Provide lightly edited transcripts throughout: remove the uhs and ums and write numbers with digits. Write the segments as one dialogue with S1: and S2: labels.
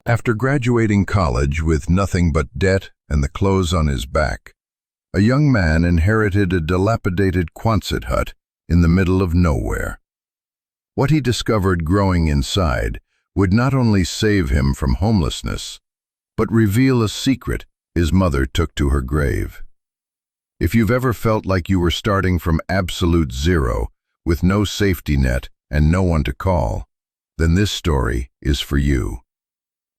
S1: After graduating college with nothing but debt and the clothes on his back, a young man inherited a dilapidated Quonset hut in the middle of nowhere. What he discovered growing inside would not only save him from homelessness, but reveal a secret his mother took to her grave. If you've ever felt like you were starting from absolute zero, with no safety net and no one to call, then this story is for you.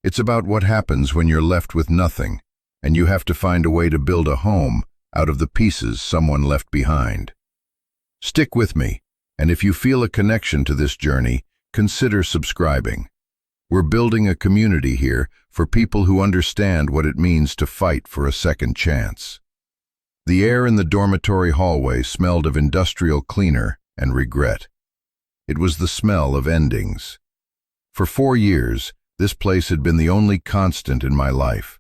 S1: It's about what happens when you're left with nothing, and you have to find a way to build a home out of the pieces someone left behind. Stick with me, and if you feel a connection to this journey, consider subscribing. We're building a community here for people who understand what it means to fight for a second chance. The air in the dormitory hallway smelled of industrial cleaner and regret. It was the smell of endings. For 4 years, this place had been the only constant in my life,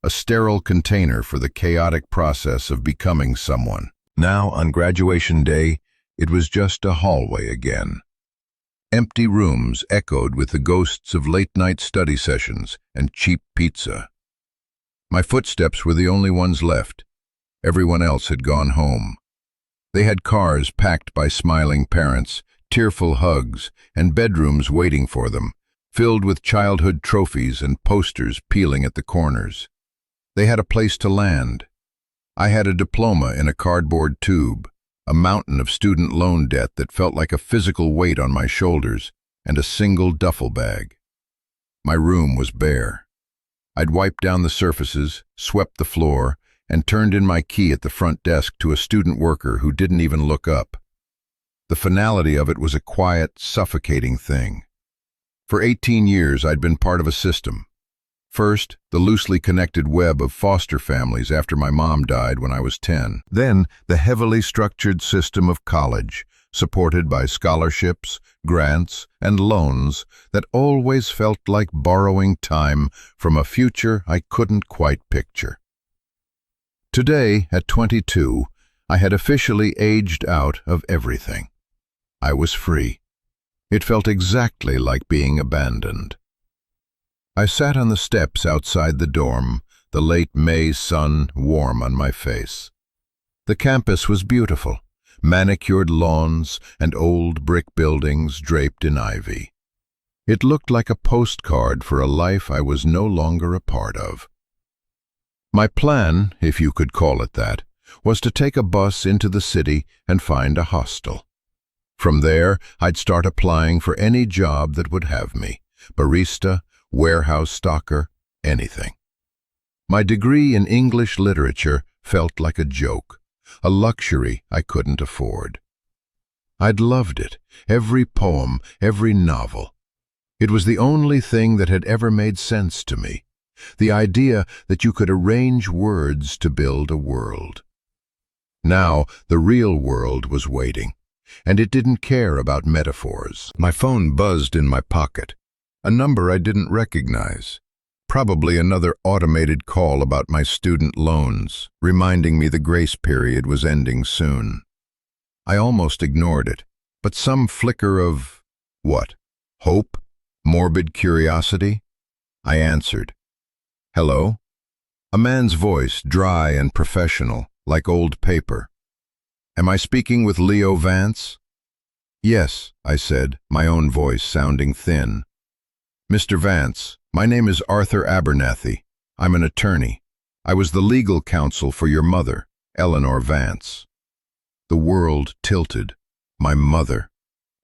S1: a sterile container for the chaotic process of becoming someone. Now, on graduation day, it was just a hallway again. Empty rooms echoed with the ghosts of late-night study sessions and cheap pizza. My footsteps were the only ones left. Everyone else had gone home. They had cars packed by smiling parents, tearful hugs, and bedrooms waiting for them, filled with childhood trophies and posters peeling at the corners. They had a place to land. I had a diploma in a cardboard tube, a mountain of student loan debt that felt like a physical weight on my shoulders, and a single duffel bag. My room was bare. I'd wiped down the surfaces, swept the floor, and turned in my key at the front desk to a student worker who didn't even look up. The finality of it was a quiet, suffocating thing. For 18 years, I'd been part of a system. First, the loosely connected web of foster families after my mom died when I was 10. Then, the heavily structured system of college, supported by scholarships, grants, and loans that always felt like borrowing time from a future I couldn't quite picture. Today, at 22, I had officially aged out of everything. I was free. It felt exactly like being abandoned. I sat on the steps outside the dorm, the late May sun warm on my face. The campus was beautiful, manicured lawns and old brick buildings draped in ivy. It looked like a postcard for a life I was no longer a part of. My plan, if you could call it that, was to take a bus into the city and find a hostel. From there, I'd start applying for any job that would have me, barista, warehouse stocker, anything. My degree in English literature felt like a joke, a luxury I couldn't afford. I'd loved it, every poem, every novel. It was the only thing that had ever made sense to me, the idea that you could arrange words to build a world. Now, the real world was waiting, and it didn't care about metaphors. My phone buzzed in my pocket, a number I didn't recognize. Probably another automated call about my student loans, reminding me the grace period was ending soon. I almost ignored it, but some flicker of, what? Hope? Morbid curiosity? I answered. Hello? A man's voice, dry and professional, like old paper. Am I speaking with Leo Vance? Yes, I said, my own voice sounding thin. Mr. Vance, my name is Arthur Abernathy. I'm an attorney. I was the legal counsel for your mother, Eleanor Vance. The world tilted. My mother.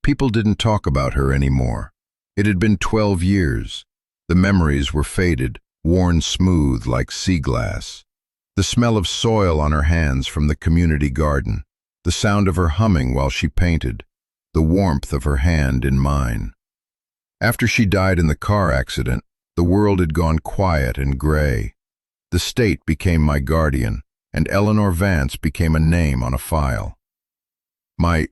S1: People didn't talk about her anymore. It had been 12 years. The memories were faded, worn smooth like sea glass. The smell of soil on her hands from the community garden. The sound of her humming while she painted. The warmth of her hand in mine. After she died in the car accident, the world had gone quiet and gray. The state became my guardian, and Eleanor Vance became a name on a file. My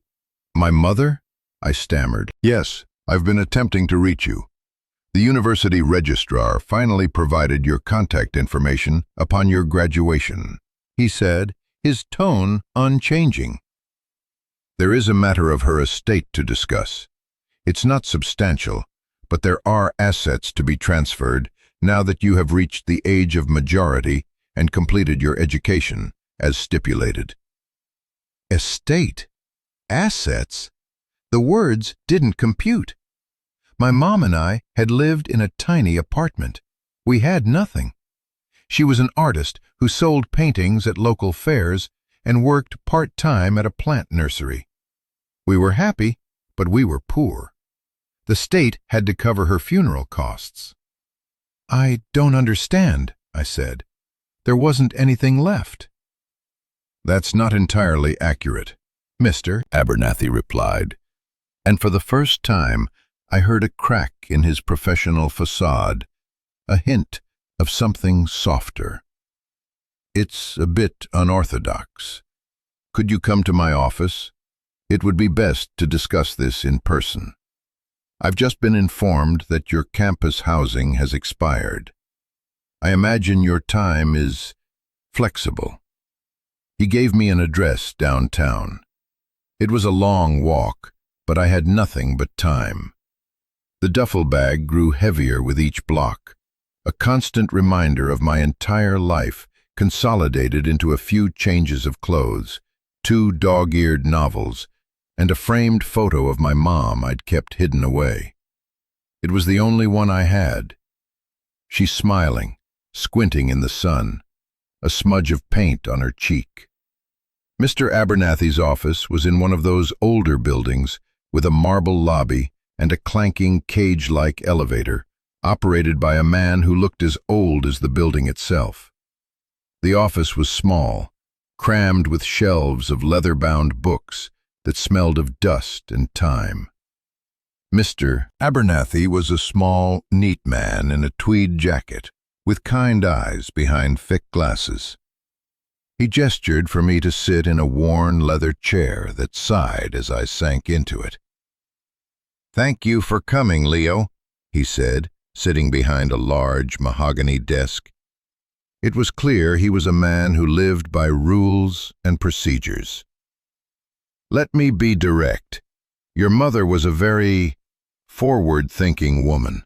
S1: mother? I stammered. Yes, I've been attempting to reach you. The university registrar finally provided your contact information upon your graduation, he said, his tone unchanging. There is a matter of her estate to discuss. It's not substantial, but there are assets to be transferred, now that you have reached the age of majority and completed your education, as stipulated." Estate? Assets? The words didn't compute. My mom and I had lived in a tiny apartment. We had nothing. She was an artist who sold paintings at local fairs and worked part-time at a plant nursery. We were happy, but we were poor. The state had to cover her funeral costs. "I don't understand," I said. "There wasn't anything left." "That's not entirely accurate," Mr. Abernathy replied, and for the first time I heard a crack in his professional facade, a hint of something softer. "It's a bit unorthodox. Could you come to my office? It would be best to discuss this in person. I've just been informed that your campus housing has expired. I imagine your time is flexible." He gave me an address downtown. It was a long walk, but I had nothing but time. The duffel bag grew heavier with each block, a constant reminder of my entire life consolidated into a few changes of clothes, 2 dog-eared novels, and a framed photo of my mom I'd kept hidden away. It was the only one I had. She's smiling, squinting in the sun, a smudge of paint on her cheek. Mr. Abernathy's office was in one of those older buildings with a marble lobby and a clanking cage-like elevator, operated by a man who looked as old as the building itself. The office was small, crammed with shelves of leather-bound books that smelled of dust and time. Mr. Abernathy was a small, neat man in a tweed jacket, with kind eyes behind thick glasses. He gestured for me to sit in a worn leather chair that sighed as I sank into it. "Thank you for coming, Leo," he said, sitting behind a large mahogany desk. It was clear he was a man who lived by rules and procedures. "Let me be direct. Your mother was a very forward-thinking woman.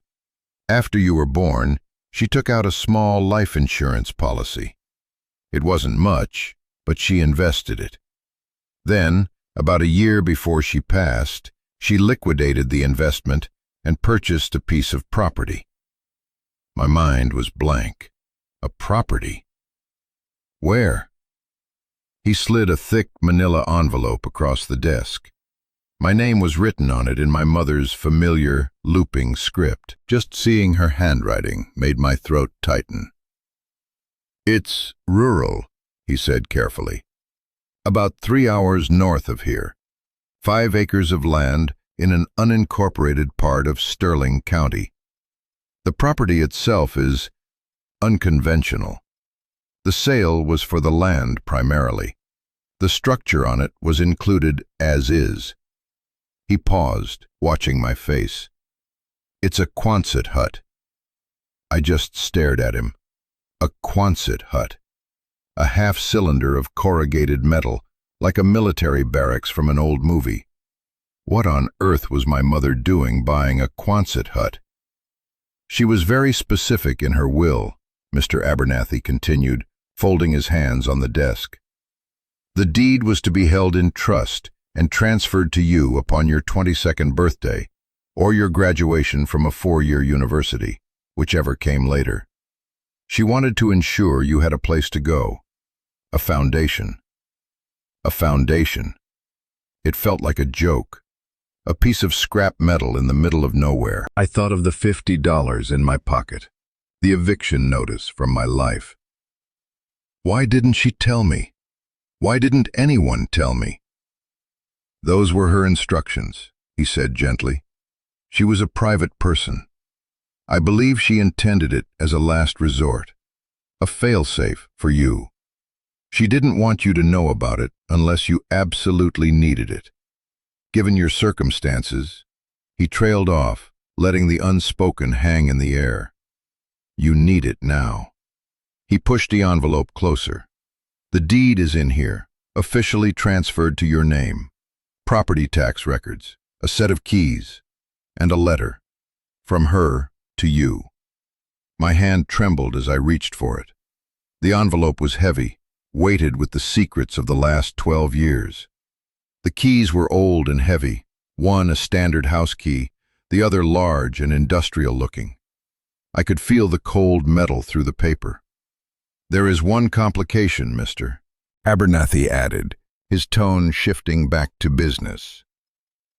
S1: After you were born, she took out a small life insurance policy. It wasn't much, but she invested it. Then, about a year before she passed, she liquidated the investment and purchased a piece of property." My mind was blank. A property? Where? He slid a thick manila envelope across the desk. My name was written on it in my mother's familiar, looping script. Just seeing her handwriting made my throat tighten. "It's rural," he said carefully. "About 3 hours north of here. 5 acres of land in an unincorporated part of Sterling County. The property itself is unconventional. The sale was for the land primarily. The structure on it was included as is." He paused, watching my face. "It's a Quonset hut." I just stared at him. A Quonset hut. A half-cylinder of corrugated metal, like a military barracks from an old movie. What on earth was my mother doing buying a Quonset hut? "She was very specific in her will," Mr. Abernathy continued, folding his hands on the desk. "The deed was to be held in trust and transferred to you upon your 22nd birthday, or your graduation from a 4-year university, whichever came later. She wanted to ensure you had a place to go, a foundation." A foundation. It felt like a joke, a piece of scrap metal in the middle of nowhere. I thought of the $50 in my pocket, the eviction notice from my life. Why didn't she tell me? Why didn't anyone tell me? "Those were her instructions," he said gently. "She was a private person. I believe she intended it as a last resort, a fail-safe for you. She didn't want you to know about it unless you absolutely needed it. Given your circumstances," he trailed off, letting the unspoken hang in the air. "You need it now." He pushed the envelope closer. "The deed is in here, officially transferred to your name. Property tax records, a set of keys, and a letter. From her to you." My hand trembled as I reached for it. The envelope was heavy, weighted with the secrets of the last 12 years. The keys were old and heavy, one a standard house key, the other large and industrial-looking. I could feel the cold metal through the paper. "There is one complication, Mr. Abernathy added, his tone shifting back to business.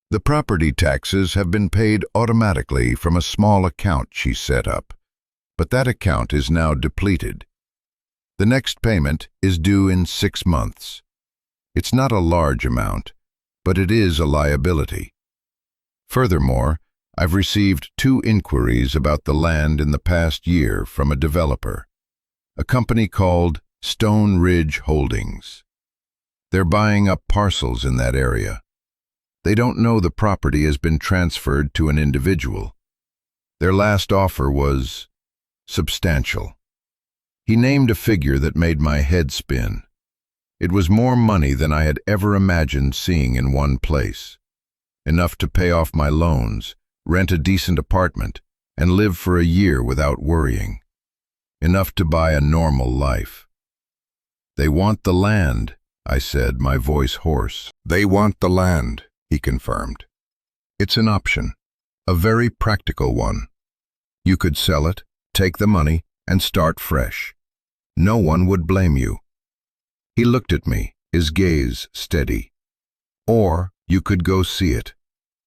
S1: "The property taxes have been paid automatically from a small account she set up, but that account is now depleted. The next payment is due in 6 months. It's not a large amount, but it is a liability. Furthermore, I've received 2 inquiries about the land in the past year from a developer, a company called Stone Ridge Holdings. They're buying up parcels in that area. They don't know the property has been transferred to an individual. Their last offer was substantial." He named a figure that made my head spin. It was more money than I had ever imagined seeing in one place. Enough to pay off my loans, rent a decent apartment, and live for a year without worrying. Enough to buy a normal life. "They want the land," I said, my voice hoarse. "They want the land," he confirmed. "It's an option, a very practical one. You could sell it, take the money, and start fresh. No one would blame you." He looked at me, his gaze steady. "Or you could go see it.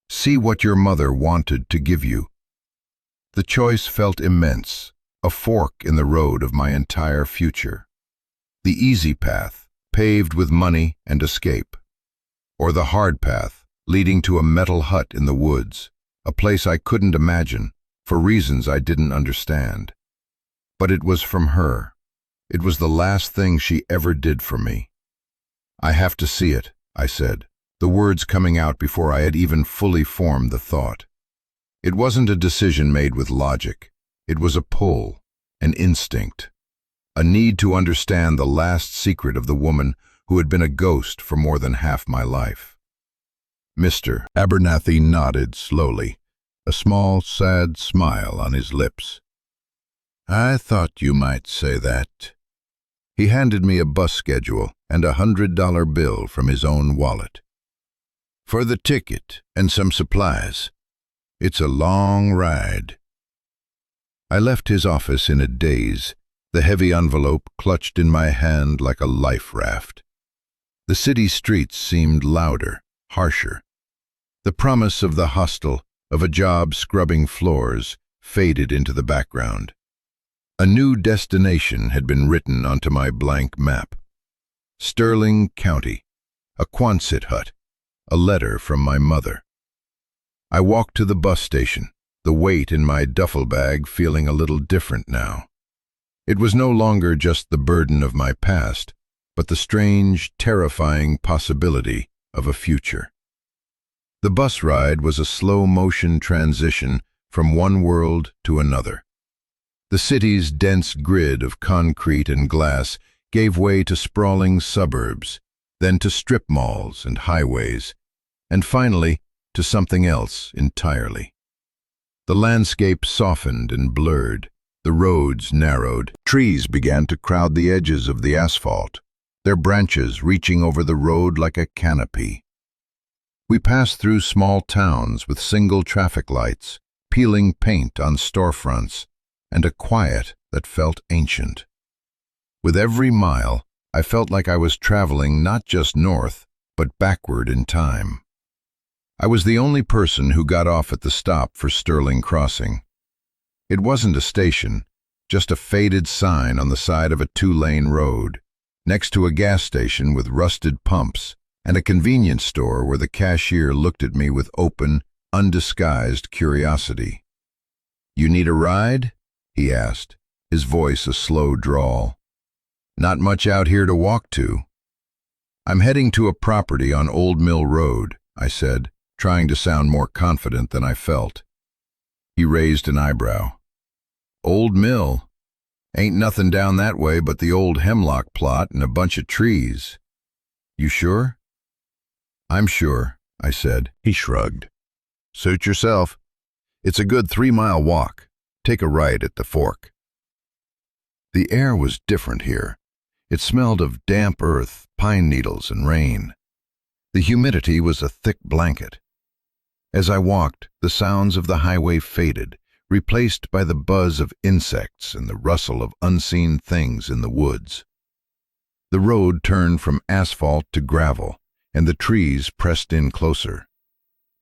S1: See what your mother wanted to give you." The choice felt immense, a fork in the road of my entire future. The easy path, paved with money and escape. Or the hard path, leading to a metal hut in the woods, a place I couldn't imagine, for reasons I didn't understand. But it was from her. It was the last thing she ever did for me. "I have to see it," I said, the words coming out before I had even fully formed the thought. It wasn't a decision made with logic. It was a pull, an instinct, a need to understand the last secret of the woman who had been a ghost for more than half my life. Mr. Abernathy nodded slowly, a small, sad smile on his lips. "I thought you might say that." He handed me a bus schedule and a $100 bill from his own wallet. "For the ticket and some supplies. It's a long ride." I left his office in a daze, the heavy envelope clutched in my hand like a life raft. The city streets seemed louder, harsher. The promise of the hostel, of a job scrubbing floors, faded into the background. A new destination had been written onto my blank map. Sterling County, a Quonset hut, a letter from my mother. I walked to the bus station, the weight in my duffel bag feeling a little different now. It was no longer just the burden of my past, but the strange, terrifying possibility of a future. The bus ride was a slow-motion transition from one world to another. The city's dense grid of concrete and glass gave way to sprawling suburbs, then to strip malls and highways, and finally to something else entirely. The landscape softened and blurred, the roads narrowed, trees began to crowd the edges of the asphalt, their branches reaching over the road like a canopy. We passed through small towns with single traffic lights, peeling paint on storefronts, and a quiet that felt ancient. With every mile, I felt like I was traveling not just north, but backward in time. I was the only person who got off at the stop for Sterling Crossing. It wasn't a station, just a faded sign on the side of a 2-lane road, next to a gas station with rusted pumps, and a convenience store where the cashier looked at me with open, undisguised curiosity. "You need a ride?" he asked, his voice a slow drawl. "Not much out here to walk to." "I'm heading to a property on Old Mill Road," I said, trying to sound more confident than I felt. He raised an eyebrow. "Old Mill? Ain't nothing down that way but the old hemlock plot and a bunch of trees. You sure?" "I'm sure," I said. He shrugged. "Suit yourself. It's a good 3-mile walk. Take a right at the fork." The air was different here. It smelled of damp earth, pine needles, and rain. The humidity was a thick blanket. As I walked, the sounds of the highway faded, replaced by the buzz of insects and the rustle of unseen things in the woods. The road turned from asphalt to gravel, and the trees pressed in closer.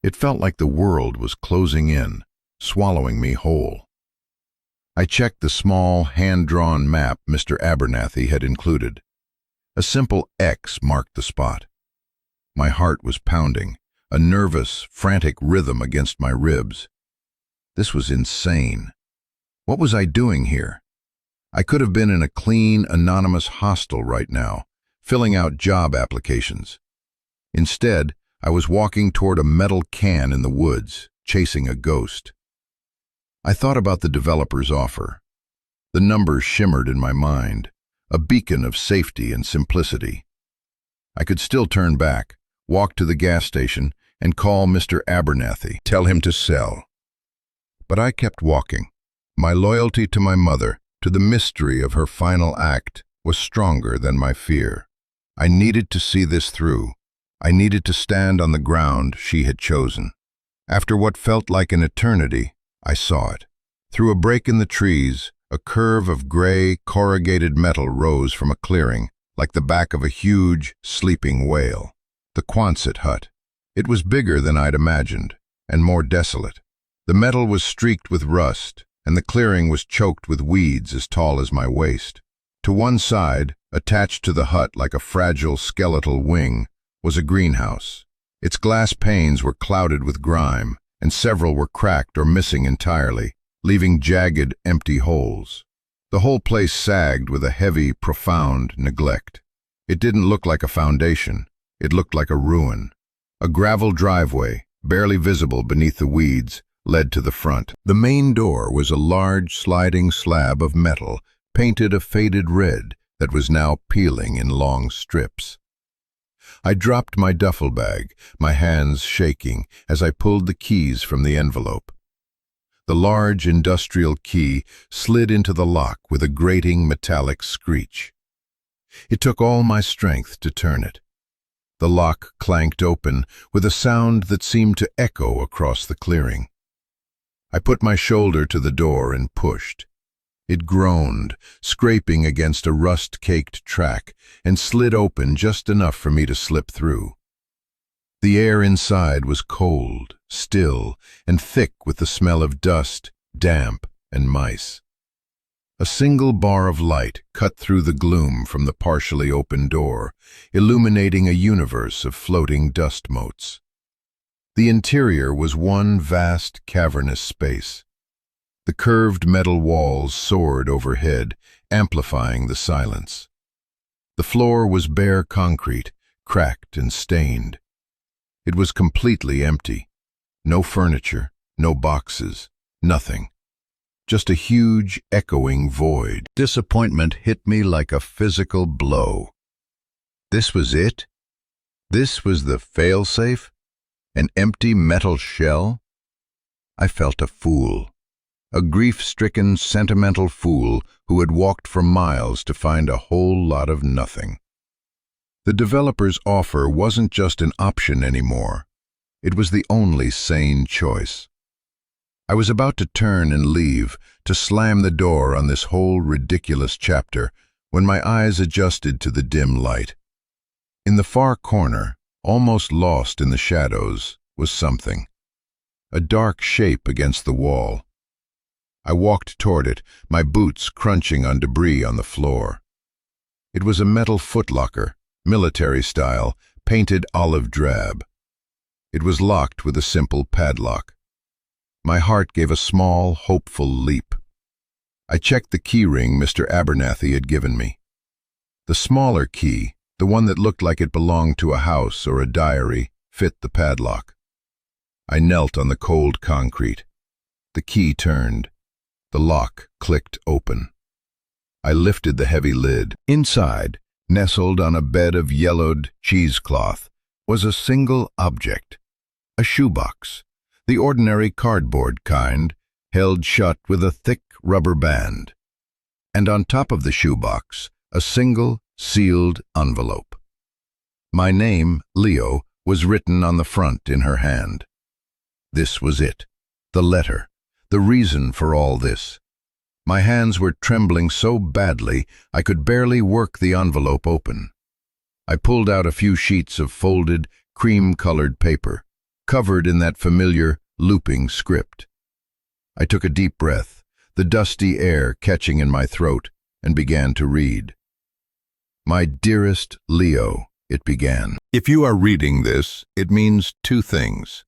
S1: It felt like the world was closing in, swallowing me whole. I checked the small, hand-drawn map Mr. Abernathy had included. A simple X marked the spot. My heart was pounding, a nervous, frantic rhythm against my ribs. This was insane. What was I doing here? I could have been in a clean, anonymous hostel right now, filling out job applications. Instead, I was walking toward a metal can in the woods, chasing a ghost. I thought about the developer's offer. The numbers shimmered in my mind, a beacon of safety and simplicity. I could still turn back, walk to the gas station, and call Mr. Abernathy, tell him to sell. But I kept walking. My loyalty to my mother, to the mystery of her final act, was stronger than my fear. I needed to see this through. I needed to stand on the ground she had chosen. After what felt like an eternity, I saw it. Through a break in the trees, a curve of gray, corrugated metal rose from a clearing, like the back of a huge, sleeping whale. The Quonset hut. It was bigger than I'd imagined, and more desolate. The metal was streaked with rust, and the clearing was choked with weeds as tall as my waist. To one side, attached to the hut like a fragile skeletal wing, was a greenhouse. Its glass panes were clouded with grime, and several were cracked or missing entirely, leaving jagged, empty holes. The whole place sagged with a heavy, profound neglect. It didn't look like a foundation. It looked like a ruin. A gravel driveway, barely visible beneath the weeds, led to the front. The main door was a large sliding slab of metal, painted a faded red that was now peeling in long strips. I dropped my duffel bag, my hands shaking, as I pulled the keys from the envelope. The large industrial key slid into the lock with a grating metallic screech. It took all my strength to turn it. The lock clanked open with a sound that seemed to echo across the clearing. I put my shoulder to the door and pushed. It groaned, scraping against a rust-caked track, and slid open just enough for me to slip through. The air inside was cold, still, and thick with the smell of dust, damp, and mice. A single bar of light cut through the gloom from the partially open door, illuminating a universe of floating dust motes. The interior was one vast, cavernous space. The curved metal walls soared overhead, amplifying the silence. The floor was bare concrete, cracked and stained. It was completely empty. No furniture, no boxes, nothing. Just a huge, echoing void. Disappointment hit me like a physical blow. This was it? This was the failsafe? An empty metal shell? I felt a fool. A grief-stricken, sentimental fool who had walked for miles to find a whole lot of nothing. The developer's offer wasn't just an option anymore. It was the only sane choice. I was about to turn and leave, to slam the door on this whole ridiculous chapter, when my eyes adjusted to the dim light. In the far corner, almost lost in the shadows, was something. A dark shape against the wall. I walked toward it, my boots crunching on debris on the floor. It was a metal footlocker, military style, painted olive drab. It was locked with a simple padlock. My heart gave a small, hopeful leap. I checked the key ring Mr. Abernathy had given me. The smaller key, the one that looked like it belonged to a house or a diary, fit the padlock. I knelt on the cold concrete. The key turned. The lock clicked open. I lifted the heavy lid. Inside, nestled on a bed of yellowed cheesecloth, was a single object. A shoebox. The ordinary cardboard kind, held shut with a thick rubber band. and on top of the shoebox, a single, sealed envelope. My name, Leo, was written on the front in her hand. This was it, the letter, the reason for all this. My hands were trembling so badly I could barely work the envelope open. I pulled out a few sheets of folded, cream-colored paper, covered in that familiar, looping script. I took a deep breath, the dusty air catching in my throat, and began to read. My dearest Leo, it began. If you are reading this, it means two things.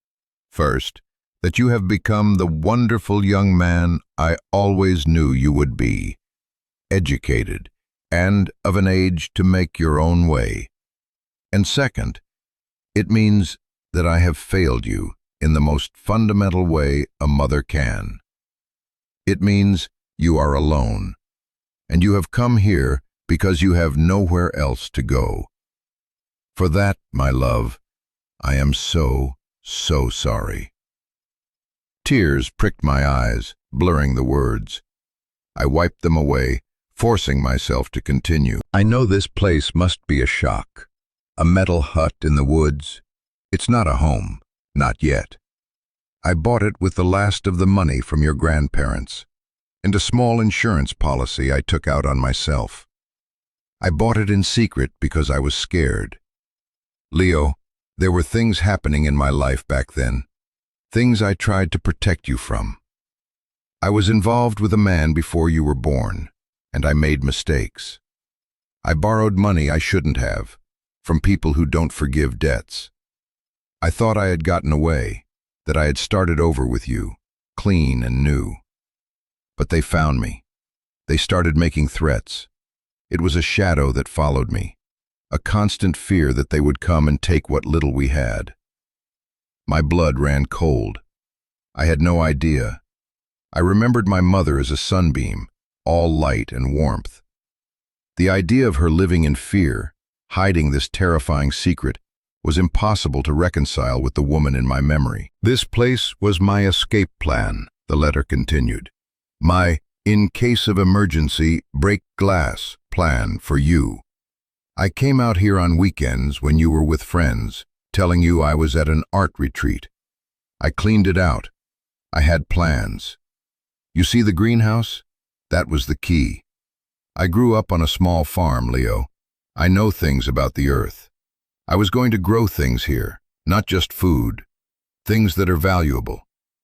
S1: First, that you have become the wonderful young man I always knew you would be, educated, and of an age to make your own way. And second, it means that I have failed you in the most fundamental way a mother can. It means you are alone, and you have come here because you have nowhere else to go. For that, my love, I am so sorry. Tears pricked my eyes, blurring the words. I wiped them away, forcing myself to continue. I know this place must be a shock. A metal hut in the woods. It's not a home, not yet. I bought it with the last of the money from your grandparents, and a small insurance policy I took out on myself. I bought it in secret because I was scared. Leo, there were things happening in my life back then, things I tried to protect you from. I was involved with a man before you were born, and I made mistakes. I borrowed money I shouldn't have, from people who don't forgive debts. I thought I had gotten away, that I had started over with you, clean and new. But they found me. They started making threats. It was a shadow that followed me, a constant fear that they would come and take what little we had. My blood ran cold. I had no idea. I remembered my mother as a sunbeam, all light and warmth. The idea of her living in fear, hiding this terrifying secret, was impossible to reconcile with the woman in my memory. This place was my escape plan, the letter continued. My, in case of emergency, break glass plan for you. I came out here on weekends when you were with friends, telling you I was at an art retreat. I cleaned it out. I had plans. You see the greenhouse? That was the key. I grew up on a small farm, Leo. I know things about the earth. I was going to grow things here, not just food. Things that are valuable,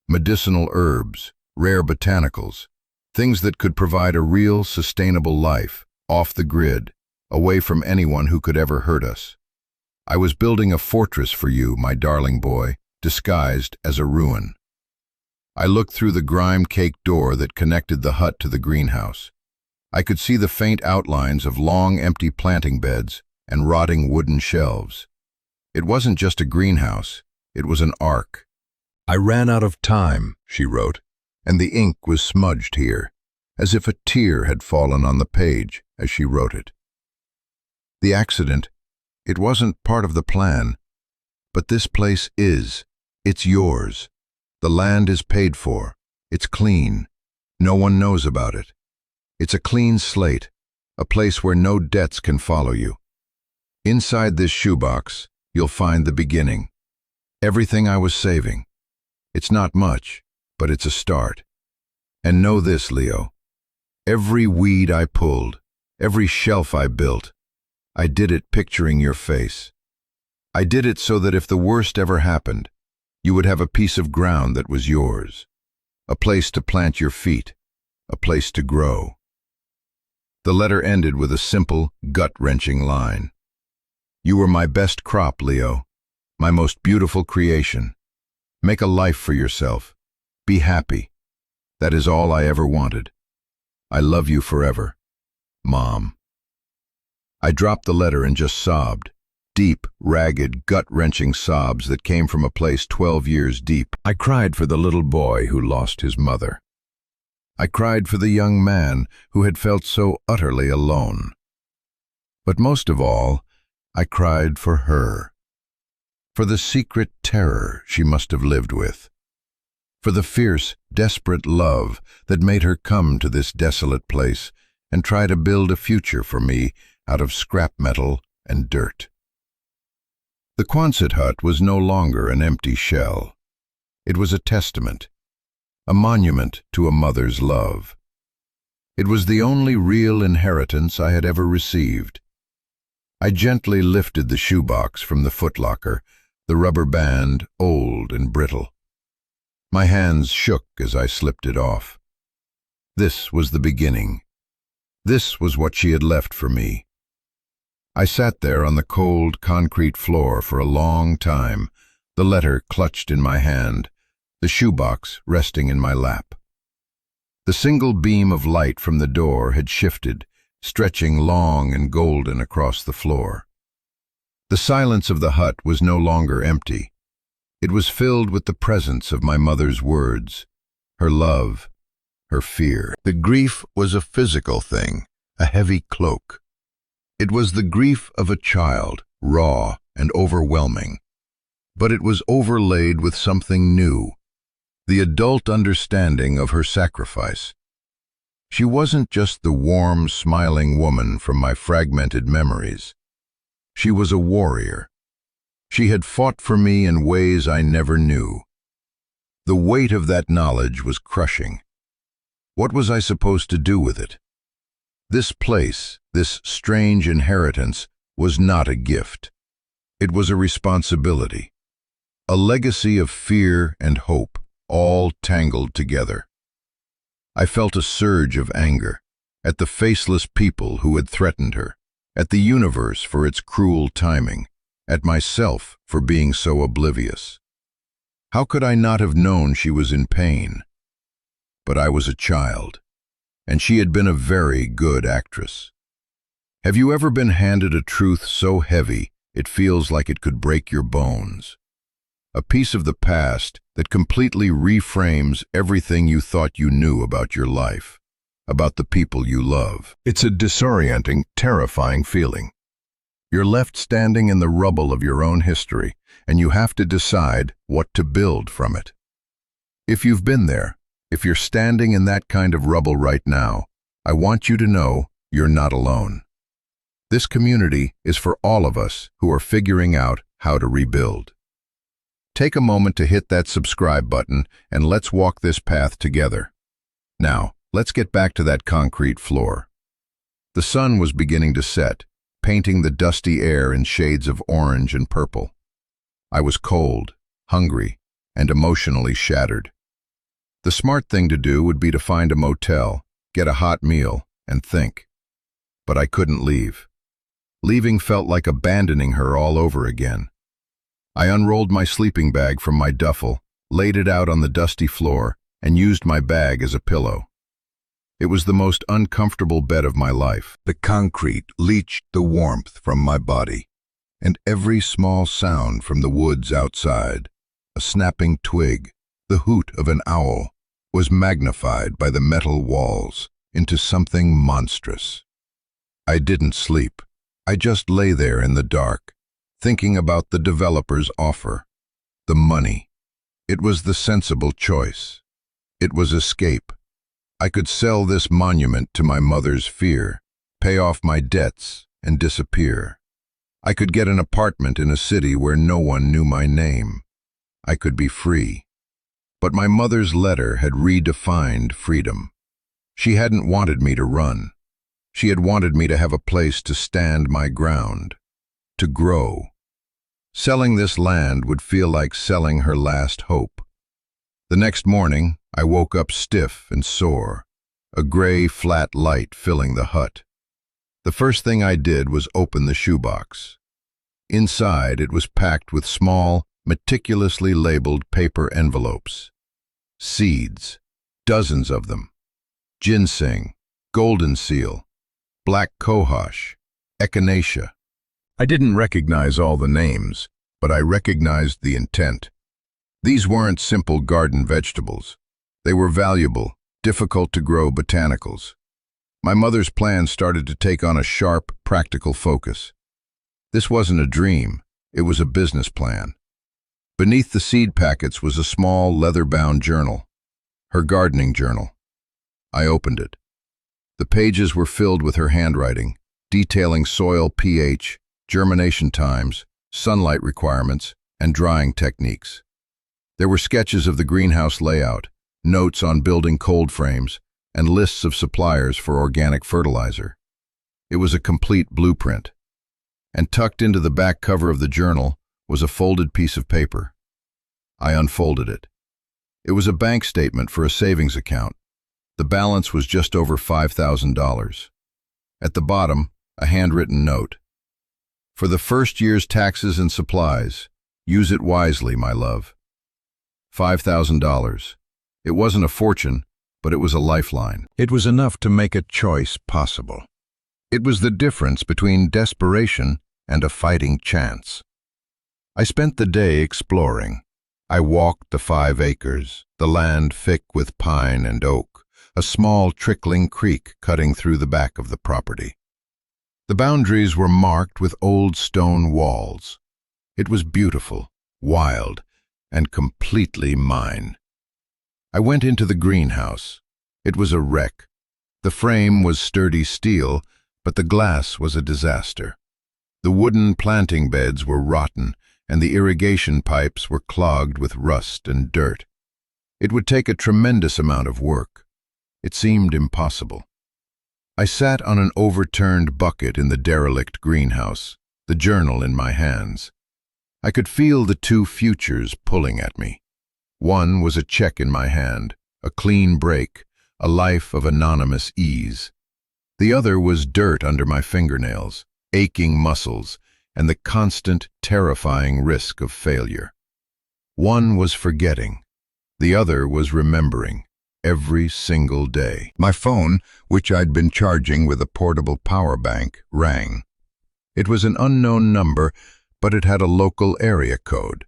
S1: medicinal herbs, rare botanicals, things that could provide a real, sustainable life, off the grid, away from anyone who could ever hurt us. I was building a fortress for you, my darling boy, disguised as a ruin. I looked through the grime-caked door that connected the hut to the greenhouse. I could see the faint outlines of long, empty planting beds and rotting wooden shelves. It wasn't just a greenhouse, it was an ark. I ran out of time, she wrote, and the ink was smudged here, as if a tear had fallen on the page as she wrote it. The accident, it wasn't part of the plan, but this place is. It's yours. The land is paid for. It's clean. No one knows about it. It's a clean slate, a place where no debts can follow you. Inside this shoebox, you'll find the beginning. Everything I was saving. It's not much, but it's a start. And know this, Leo. Every weed I pulled, every shelf I built, I did it picturing your face. I did it so that if the worst ever happened, you would have a piece of ground that was yours, a place to plant your feet, a place to grow. The letter ended with a simple, gut-wrenching line. You were my best crop, Leo, my most beautiful creation. Make a life for yourself. Be happy. That is all I ever wanted. I love you forever, Mom. I dropped the letter and just sobbed. Deep, ragged, gut-wrenching sobs that came from a place 12 years deep. I cried for the little boy who lost his mother. I cried for the young man who had felt so utterly alone. But most of all, I cried for her. For the secret terror she must have lived with. For the fierce, desperate love that made her come to this desolate place and try to build a future for me out of scrap metal and dirt. The Quonset hut was no longer an empty shell. It was a testament, a monument to a mother's love. It was the only real inheritance I had ever received. I gently lifted the shoebox from the footlocker, the rubber band old and brittle. My hands shook as I slipped it off. This was the beginning. This was what she had left for me. I sat there on the cold concrete floor for a long time, the letter clutched in my hand, the shoebox resting in my lap. The single beam of light from the door had shifted, stretching long and golden across the floor. The silence of the hut was no longer empty. It was filled with the presence of my mother's words, her love, her fear. The grief was a physical thing, a heavy cloak. It was the grief of a child, raw and overwhelming. But it was overlaid with something new, the adult understanding of her sacrifice. She wasn't just the warm, smiling woman from my fragmented memories. She was a warrior. She had fought for me in ways I never knew. The weight of that knowledge was crushing. What was I supposed to do with it? This place, this strange inheritance, was not a gift. It was a responsibility, a legacy of fear and hope, all tangled together. I felt a surge of anger at the faceless people who had threatened her, at the universe for its cruel timing, at myself for being so oblivious. How could I not have known she was in pain? But I was a child, and she had been a very good actress. Have you ever been handed a truth so heavy it feels like it could break your bones? A piece of the past that completely reframes everything you thought you knew about your life, about the people you love. It's a disorienting, terrifying feeling. You're left standing in the rubble of your own history, and you have to decide what to build from it. If you've been there, if you're standing in that kind of rubble right now, I want you to know you're not alone. This community is for all of us who are figuring out how to rebuild. Take a moment to hit that subscribe button and let's walk this path together. Now, let's get back to that concrete floor. The sun was beginning to set, painting the dusty air in shades of orange and purple. I was cold, hungry, and emotionally shattered. The smart thing to do would be to find a motel, get a hot meal, and think. But I couldn't leave. Leaving felt like abandoning her all over again. I unrolled my sleeping bag from my duffel, laid it out on the dusty floor, and used my bag as a pillow. It was the most uncomfortable bed of my life. The concrete leached the warmth from my body, and every small sound from the woods outside, a snapping twig, the hoot of an owl, was magnified by the metal walls into something monstrous. I didn't sleep. I just lay there in the dark, thinking about the developer's offer, the money. It was the sensible choice. It was escape. I could sell this monument to my mother's fear, pay off my debts, and disappear. I could get an apartment in a city where no one knew my name. I could be free. But my mother's letter had redefined freedom. She hadn't wanted me to run. She had wanted me to have a place to stand my ground, to grow. Selling this land would feel like selling her last hope. The next morning, I woke up stiff and sore, a gray, flat light filling the hut. The first thing I did was open the shoebox. Inside, it was packed with small, meticulously labeled paper envelopes. Seeds, dozens of them. Ginseng, golden seal, black cohosh, echinacea. I didn't recognize all the names, but I recognized the intent. These weren't simple garden vegetables. They were valuable, difficult-to-grow botanicals. My mother's plan started to take on a sharp, practical focus. This wasn't a dream, it was a business plan. Beneath the seed packets was a small, leather-bound journal, her gardening journal. I opened it. The pages were filled with her handwriting, detailing soil pH, germination times, sunlight requirements, and drying techniques. There were sketches of the greenhouse layout, notes on building cold frames, and lists of suppliers for organic fertilizer. It was a complete blueprint. And tucked into the back cover of the journal was a folded piece of paper. I unfolded it. It was a bank statement for a savings account. The balance was just over $5,000. At the bottom, a handwritten note. For the first year's taxes and supplies, use it wisely, my love. $5,000. It wasn't a fortune, but it was a lifeline. It was enough to make a choice possible. It was the difference between desperation and a fighting chance. I spent the day exploring. I walked the 5 acres, the land thick with pine and oak, a small trickling creek cutting through the back of the property. The boundaries were marked with old stone walls. It was beautiful, wild, and completely mine. I went into the greenhouse. It was a wreck. The frame was sturdy steel, but the glass was a disaster. The wooden planting beds were rotten, and the irrigation pipes were clogged with rust and dirt. It would take a tremendous amount of work. It seemed impossible. I sat on an overturned bucket in the derelict greenhouse, the journal in my hands. I could feel the 2 futures pulling at me. One was a check in my hand, a clean break, a life of anonymous ease. The other was dirt under my fingernails, aching muscles, and the constant, terrifying risk of failure. One was forgetting. The other was remembering, every single day. My phone, which I'd been charging with a portable power bank, rang. It was an unknown number, but it had a local area code.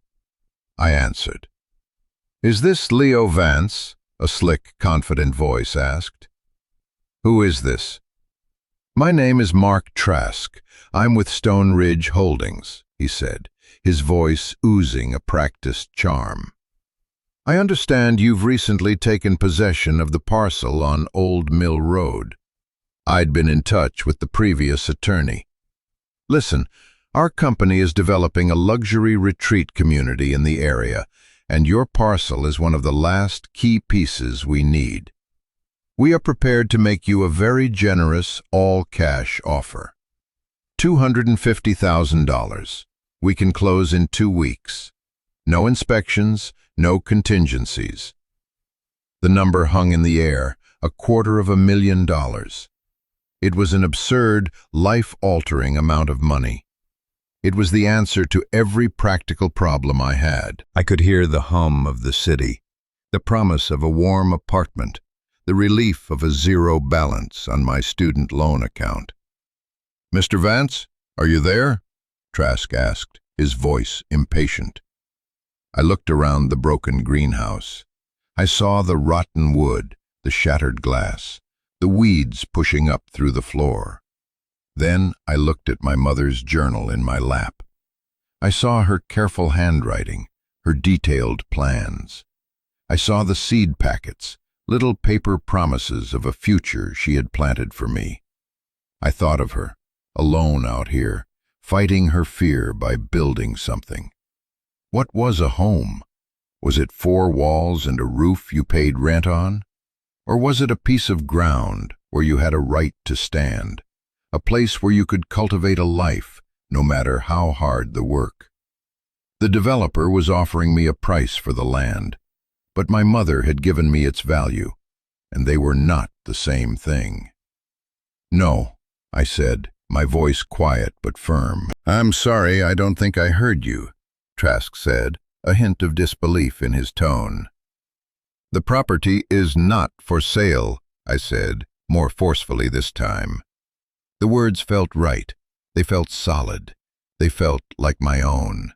S1: I answered. "Is this Leo Vance?" a slick, confident voice asked. "Who is this?" "My name is Mark Trask. I'm with Stone Ridge Holdings," he said, his voice oozing a practiced charm. "I understand you've recently taken possession of the parcel on Old Mill Road." I'd been in touch with the previous attorney. "Listen, our company is developing a luxury retreat community in the area, and your parcel is one of the last key pieces we need. We are prepared to make you a very generous, all-cash offer. $250,000. We can close in 2 weeks. No inspections, no contingencies." The number hung in the air, $250,000. It was an absurd, life-altering amount of money. It was the answer to every practical problem I had. I could hear the hum of the city, the promise of a warm apartment, the relief of a zero balance on my student loan account. "Mr. Vance, are you there?" Trask asked, his voice impatient. I looked around the broken greenhouse. I saw the rotten wood, the shattered glass, the weeds pushing up through the floor. Then I looked at my mother's journal in my lap. I saw her careful handwriting, her detailed plans. I saw the seed packets, little paper promises of a future she had planted for me. I thought of her, alone out here, fighting her fear by building something. What was a home? Was it 4 walls and a roof you paid rent on? Or was it a piece of ground where you had a right to stand? A place where you could cultivate a life, no matter how hard the work? The developer was offering me a price for the land, but my mother had given me its value, and they were not the same thing. "No," I said, my voice quiet but firm. "I'm sorry, I don't think I heard you," Trask said, a hint of disbelief in his tone. "The property is not for sale," I said, more forcefully this time. The words felt right. They felt solid. They felt like my own.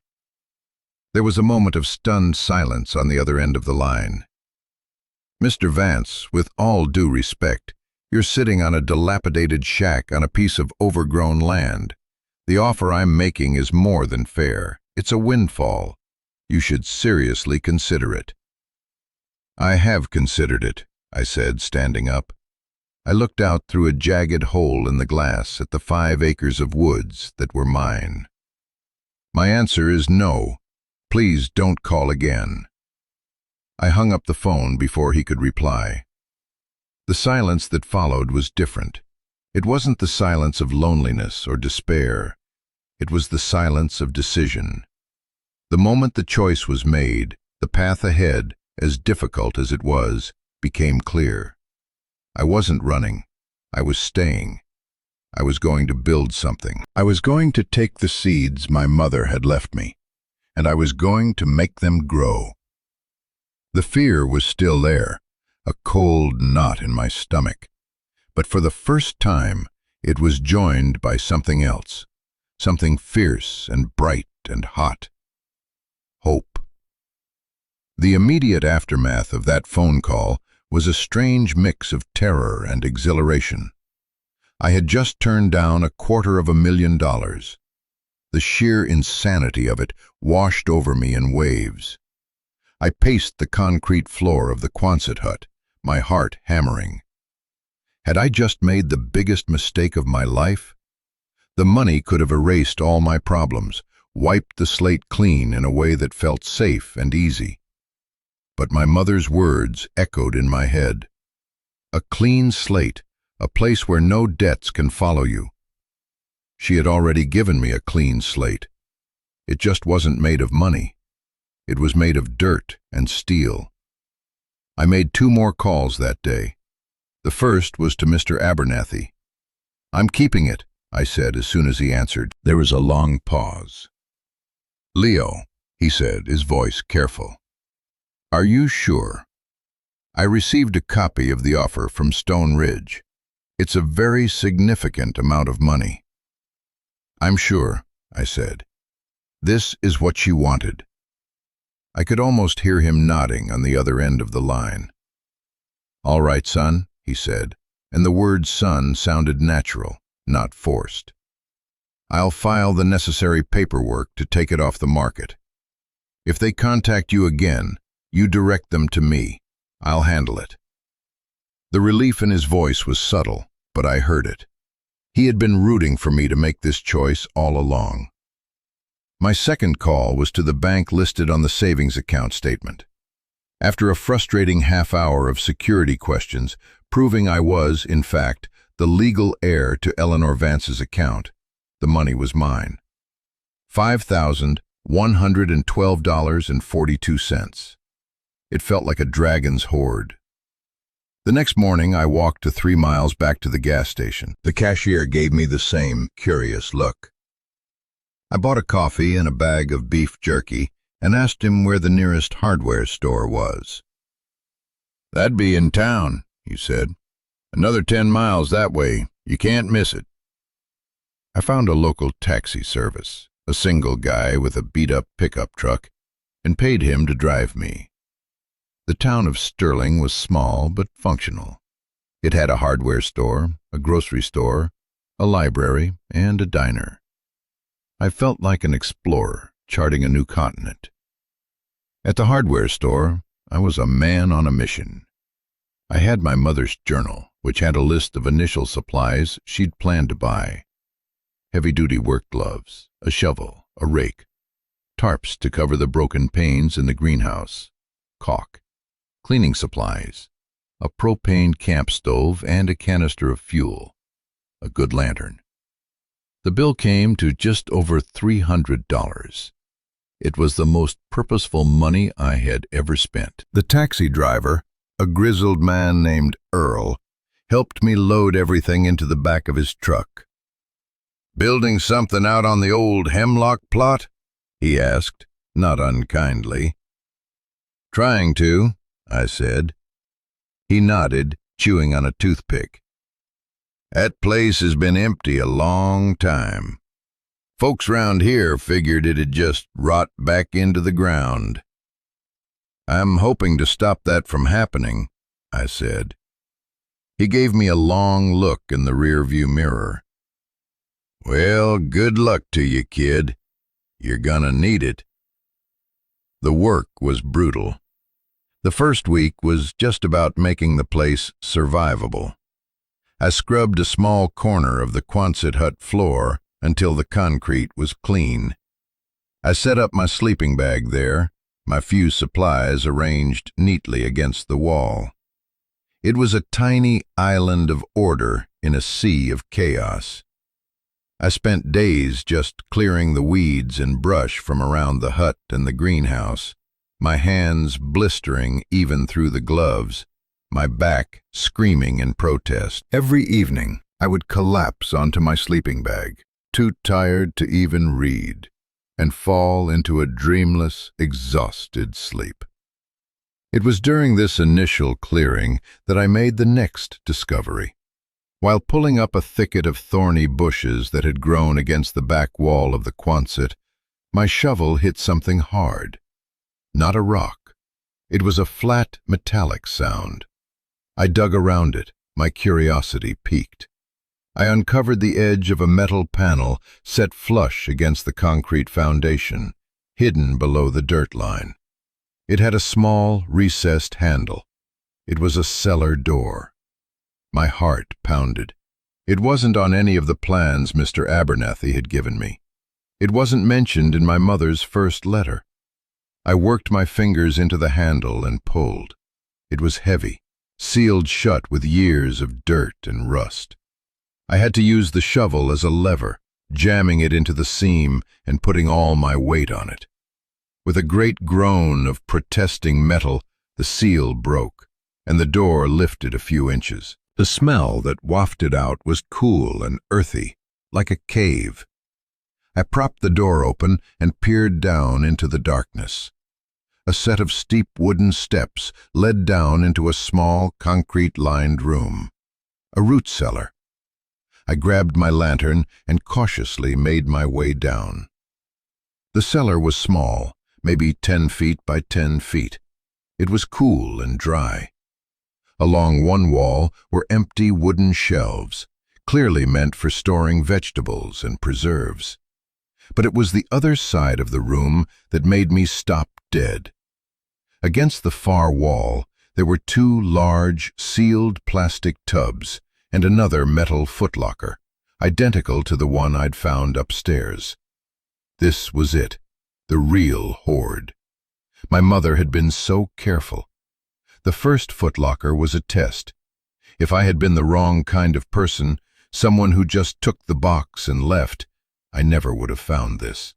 S1: There was a moment of stunned silence on the other end of the line. "Mr. Vance, with all due respect, you're sitting on a dilapidated shack on a piece of overgrown land. The offer I'm making is more than fair. It's a windfall. You should seriously consider it." "I have considered it," I said, standing up. I looked out through a jagged hole in the glass at the 5 acres of woods that were mine. My answer is no. Please don't call again. I hung up the phone before he could reply. The silence that followed was different. It wasn't the silence of loneliness or despair. It was the silence of decision. The moment the choice was made, the path ahead, as difficult as it was, became clear. I wasn't running. I was staying. I was going to build something. I was going to take the seeds my mother had left me, and I was going to make them grow. The fear was still there, a cold knot in my stomach, but for the first time it was joined by something else, something fierce and bright and hot. Hope. The immediate aftermath of that phone call was a strange mix of terror and exhilaration. I had just turned down $250,000. The sheer insanity of it washed over me in waves. I paced the concrete floor of the Quonset hut, my heart hammering. Had I just made the biggest mistake of my life? The money could have erased all my problems, wiped the slate clean in a way that felt safe and easy. But my mother's words echoed in my head. A clean slate, a place where no debts can follow you. She had already given me a clean slate. It just wasn't made of money. It was made of dirt and steel. I made 2 more calls that day. The first was to Mr. Abernathy. "I'm keeping it," I said as soon as he answered. There was a long pause. "Leo," he said, his voice careful. "Are you sure? I received a copy of the offer from Stone Ridge. It's a very significant amount of money." "I'm sure," I said. "This is what she wanted." I could almost hear him nodding on the other end of the line. "All right, son," he said, and the word son sounded natural, not forced. "I'll file the necessary paperwork to take it off the market. If they contact you again, you direct them to me. I'll handle it." The relief in his voice was subtle, but I heard it. He had been rooting for me to make this choice all along. My second call was to the bank listed on the savings account statement. After a frustrating half-hour of security questions, proving I was, in fact, the legal heir to Eleanor Vance's account, the money was mine. $5,112.42. It felt like a dragon's hoard. The next morning, I walked the 3 miles back to the gas station. The cashier gave me the same curious look. I bought a coffee and a bag of beef jerky and asked him where the nearest hardware store was. "That'd be in town," he said. "Another 10 miles that way. You can't miss it." I found a local taxi service, a single guy with a beat-up pickup truck, and paid him to drive me. The town of Sterling was small but functional. It had a hardware store, a grocery store, a library, and a diner. I felt like an explorer charting a new continent. At the hardware store, I was a man on a mission. I had my mother's journal, which had a list of initial supplies she'd planned to buy. Heavy-duty work gloves, a shovel, a rake, tarps to cover the broken panes in the greenhouse, caulk, cleaning supplies, a propane camp stove and a canister of fuel, a good lantern. The bill came to just over $300. It was the most purposeful money I had ever spent. The taxi driver, a grizzled man named Earl, helped me load everything into the back of his truck. "Building something out on the old hemlock plot?" he asked, not unkindly. "Trying to," I said. He nodded, chewing on a toothpick. "That place has been empty a long time. Folks round here figured it'd just rot back into the ground." "I'm hoping to stop that from happening," I said. He gave me a long look in the rearview mirror. "Well, good luck to you, kid. You're gonna need it." The work was brutal. The first week was just about making the place survivable. I scrubbed a small corner of the Quonset hut floor until the concrete was clean. I set up my sleeping bag there, my few supplies arranged neatly against the wall. It was a tiny island of order in a sea of chaos. I spent days just clearing the weeds and brush from around the hut and the greenhouse, my hands blistering even through the gloves, my back screaming in protest. Every evening, I would collapse onto my sleeping bag, too tired to even read, and fall into a dreamless, exhausted sleep. It was during this initial clearing that I made the next discovery. While pulling up a thicket of thorny bushes that had grown against the back wall of the Quonset, my shovel hit something hard. Not a rock. It was a flat, metallic sound. I dug around it, my curiosity piqued. I uncovered the edge of a metal panel set flush against the concrete foundation, hidden below the dirt line. It had a small, recessed handle. It was a cellar door. My heart pounded. It wasn't on any of the plans Mr. Abernathy had given me. It wasn't mentioned in my mother's first letter. I worked my fingers into the handle and pulled. It was heavy, sealed shut with years of dirt and rust. I had to use the shovel as a lever, jamming it into the seam and putting all my weight on it. With a great groan of protesting metal, the seal broke, and the door lifted a few inches. The smell that wafted out was cool and earthy, like a cave. I propped the door open and peered down into the darkness. A set of steep wooden steps led down into a small, concrete-lined room. A root cellar. I grabbed my lantern and cautiously made my way down. The cellar was small, maybe 10 feet by 10 feet. It was cool and dry. Along one wall were empty wooden shelves, clearly meant for storing vegetables and preserves. But it was the other side of the room that made me stop dead. Against the far wall, there were 2 large, sealed plastic tubs and another metal footlocker, identical to the one I'd found upstairs. This was it, the real hoard. My mother had been so careful. The first footlocker was a test. If I had been the wrong kind of person, someone who just took the box and left, I never would have found this.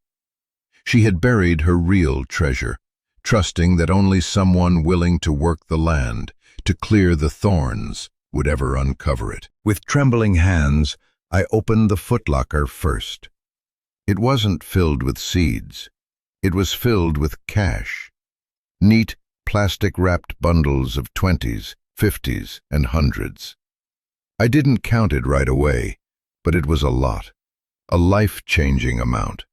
S1: She had buried her real treasure, trusting that only someone willing to work the land, to clear the thorns, would ever uncover it. With trembling hands, I opened the footlocker first. It wasn't filled with seeds. It was filled with cash. Neat, plastic-wrapped bundles of 20s, 50s, and 100s. I didn't count it right away, but it was a lot, a life-changing amount.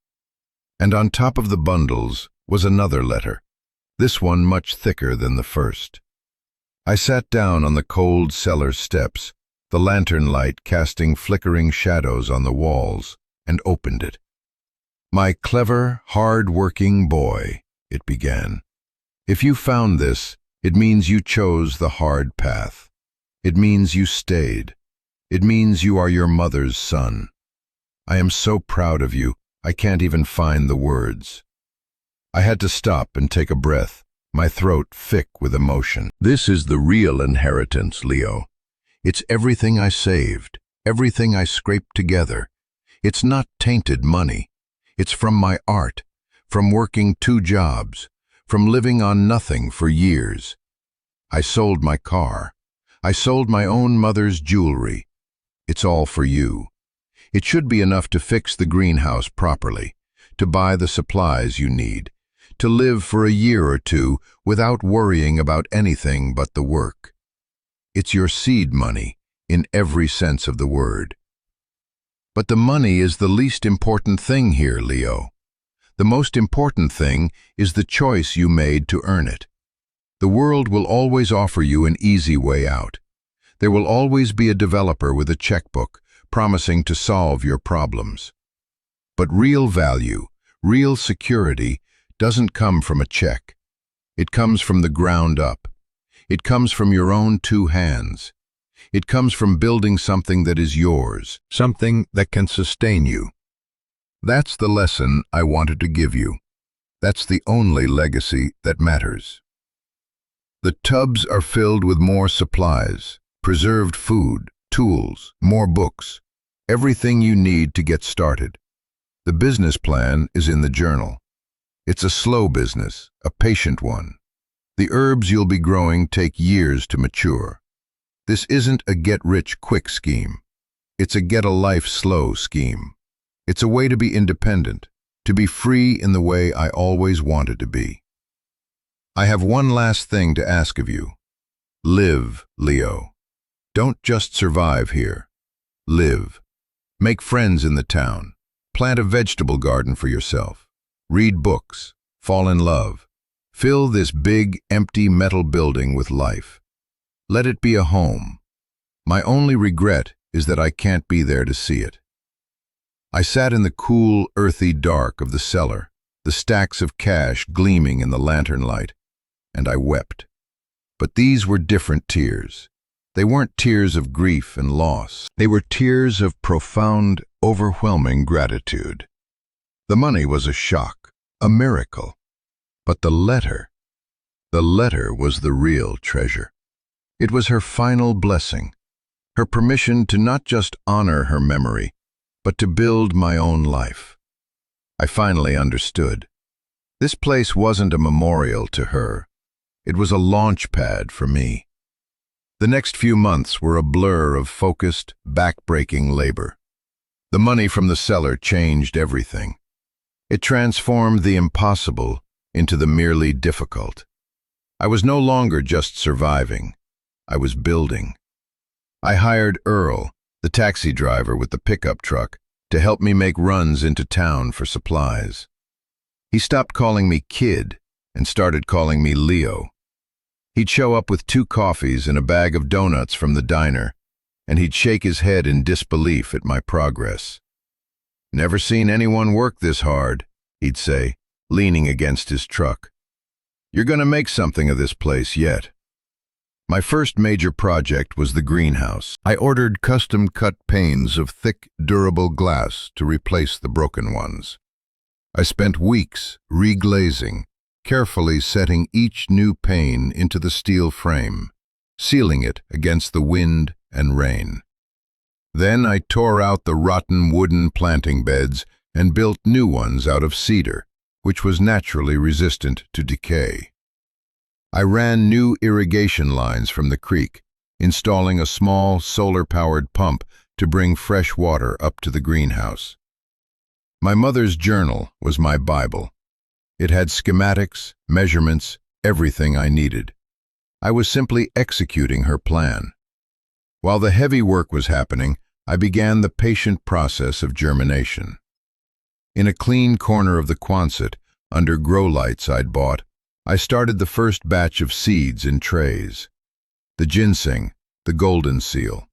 S1: And on top of the bundles was another letter, this one much thicker than the first. I sat down on the cold cellar steps, the lantern light casting flickering shadows on the walls, and opened it. "My clever, hard-working boy," it began. "If you found this, it means you chose the hard path. It means you stayed. It means you are your mother's son. I am so proud of you, I can't even find the words." I had to stop and take a breath, my throat thick with emotion. This is the real inheritance, Leo. It's everything I saved, everything I scraped together. It's not tainted money. It's from my art, from working 2 jobs, from living on nothing for years. I sold my car. I sold my own mother's jewelry. It's all for you. It should be enough to fix the greenhouse properly, to buy the supplies you need, to live for a year or 2 without worrying about anything but the work. It's your seed money, in every sense of the word. But the money is the least important thing here, Leo. The most important thing is the choice you made to earn it. The world will always offer you an easy way out. There will always be a developer with a checkbook promising to solve your problems. But real value, real security, doesn't come from a check. It comes from the ground up. It comes from your own 2 hands. It comes from building something that is yours, something that can sustain you. That's the lesson I wanted to give you. That's the only legacy that matters. The tubs are filled with more supplies, preserved food, tools, more books, everything you need to get started. The business plan is in the journal. It's a slow business, a patient one. The herbs you'll be growing take years to mature. This isn't a get-rich-quick scheme. It's a get-a-life-slow scheme. It's a way to be independent, to be free in the way I always wanted to be. I have one last thing to ask of you. Live, Leo. Don't just survive here. Live. Make friends in the town. Plant a vegetable garden for yourself. Read books. Fall in love. Fill this big, empty metal building with life. Let it be a home. My only regret is that I can't be there to see it. I sat in the cool, earthy dark of the cellar, the stacks of cash gleaming in the lantern light, and I wept. But these were different tears. They weren't tears of grief and loss. They were tears of profound, overwhelming gratitude. The money was a shock, a miracle. But the letter was the real treasure. It was her final blessing, her permission to not just honor her memory, but to build my own life. I finally understood. This place wasn't a memorial to her. It was a launch pad for me. The next few months were a blur of focused, back-breaking labor. The money from the cellar changed everything. It transformed the impossible into the merely difficult. I was no longer just surviving. I was building. I hired Earl, the taxi driver with the pickup truck, to help me make runs into town for supplies. He stopped calling me kid and started calling me Leo. He'd show up with 2 coffees and a bag of donuts from the diner, and he'd shake his head in disbelief at my progress. "Never seen anyone work this hard," he'd say, leaning against his truck. "You're gonna make something of this place yet." My first major project was the greenhouse. I ordered custom-cut panes of thick, durable glass to replace the broken ones. I spent weeks reglazing, carefully setting each new pane into the steel frame, sealing it against the wind and rain. Then I tore out the rotten wooden planting beds and built new ones out of cedar, which was naturally resistant to decay. I ran new irrigation lines from the creek, installing a small solar-powered pump to bring fresh water up to the greenhouse. My mother's journal was my Bible. It had schematics, measurements, everything I needed. I was simply executing her plan. While the heavy work was happening, I began the patient process of germination. In a clean corner of the Quonset, under grow lights I'd bought, I started the first batch of seeds in trays. The ginseng, the golden seal.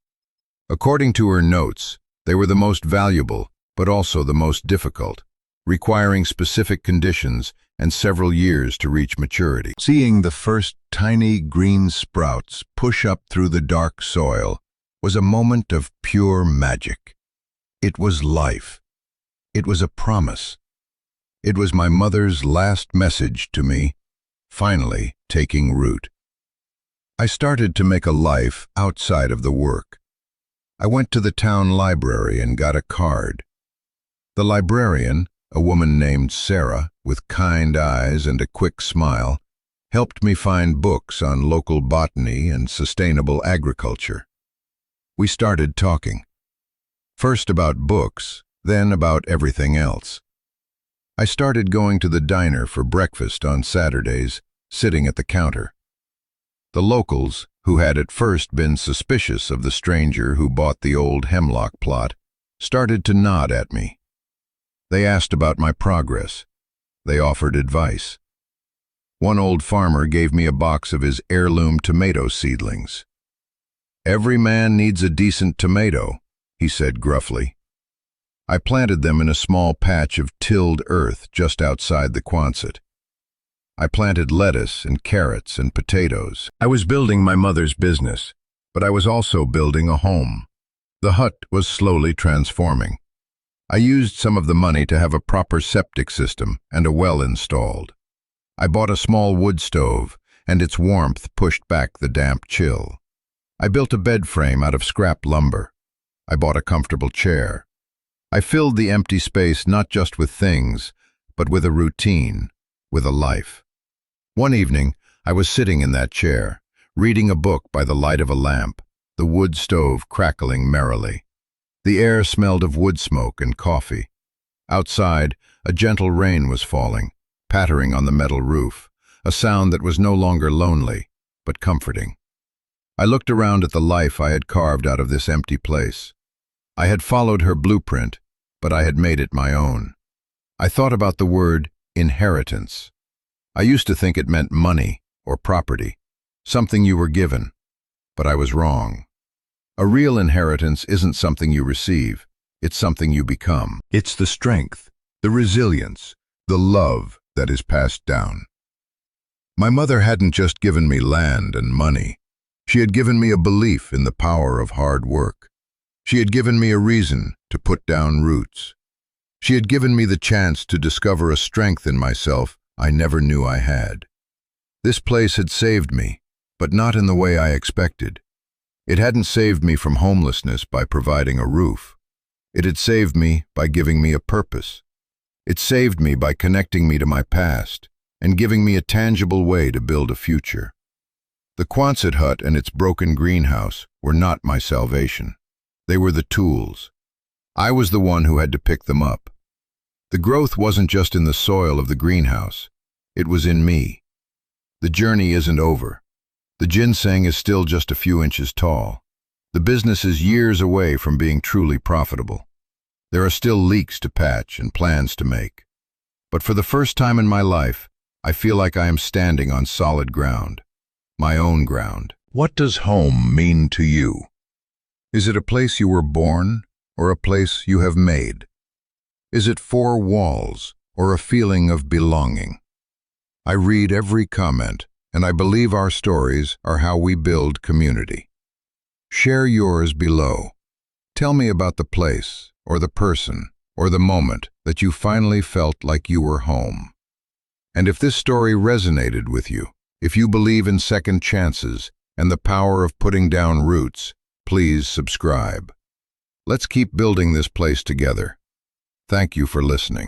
S1: According to her notes, they were the most valuable, but also the most difficult, requiring specific conditions and several years to reach maturity. Seeing the first tiny green sprouts push up through the dark soil was a moment of pure magic. It was life. It was a promise. It was my mother's last message to me, finally taking root. I started to make a life outside of the work. I went to the town library and got a card. The librarian, a woman named Sarah, with kind eyes and a quick smile, helped me find books on local botany and sustainable agriculture. We started talking. First about books, then about everything else. I started going to the diner for breakfast on Saturdays, sitting at the counter. The locals, who had at first been suspicious of the stranger who bought the old hemlock plot, started to nod at me. They asked about my progress. They offered advice. One old farmer gave me a box of his heirloom tomato seedlings. "Every man needs a decent tomato," he said gruffly. I planted them in a small patch of tilled earth just outside the Quonset. I planted lettuce and carrots and potatoes. I was building my mother's business, but I was also building a home. The hut was slowly transforming. I used some of the money to have a proper septic system and a well installed. I bought a small wood stove, and its warmth pushed back the damp chill. I built a bed frame out of scrap lumber. I bought a comfortable chair. I filled the empty space not just with things, but with a routine, with a life. One evening, I was sitting in that chair, reading a book by the light of a lamp, the wood stove crackling merrily. The air smelled of wood smoke and coffee. Outside, a gentle rain was falling, pattering on the metal roof, a sound that was no longer lonely, but comforting. I looked around at the life I had carved out of this empty place. I had followed her blueprint, but I had made it my own. I thought about the word inheritance. I used to think it meant money or property, something you were given, but I was wrong. A real inheritance isn't something you receive, it's something you become. It's the strength, the resilience, the love that is passed down. My mother hadn't just given me land and money. She had given me a belief in the power of hard work. She had given me a reason to put down roots. She had given me the chance to discover a strength in myself I never knew I had. This place had saved me, but not in the way I expected. It hadn't saved me from homelessness by providing a roof. It had saved me by giving me a purpose. It saved me by connecting me to my past and giving me a tangible way to build a future. The Quonset hut and its broken greenhouse were not my salvation. They were the tools. I was the one who had to pick them up. The growth wasn't just in the soil of the greenhouse. It was in me. The journey isn't over. The ginseng is still just a few inches tall. The business is years away from being truly profitable. There are still leaks to patch and plans to make. But for the first time in my life, I feel like I am standing on solid ground. My own ground. What does home mean to you? Is it a place you were born, or a place you have made? Is it four walls, or a feeling of belonging? I read every comment, and I believe our stories are how we build community. Share yours below. Tell me about the place, or the person, or the moment that you finally felt like you were home. And if this story resonated with you, if you believe in second chances and the power of putting down roots, please subscribe. Let's keep building this place together. Thank you for listening.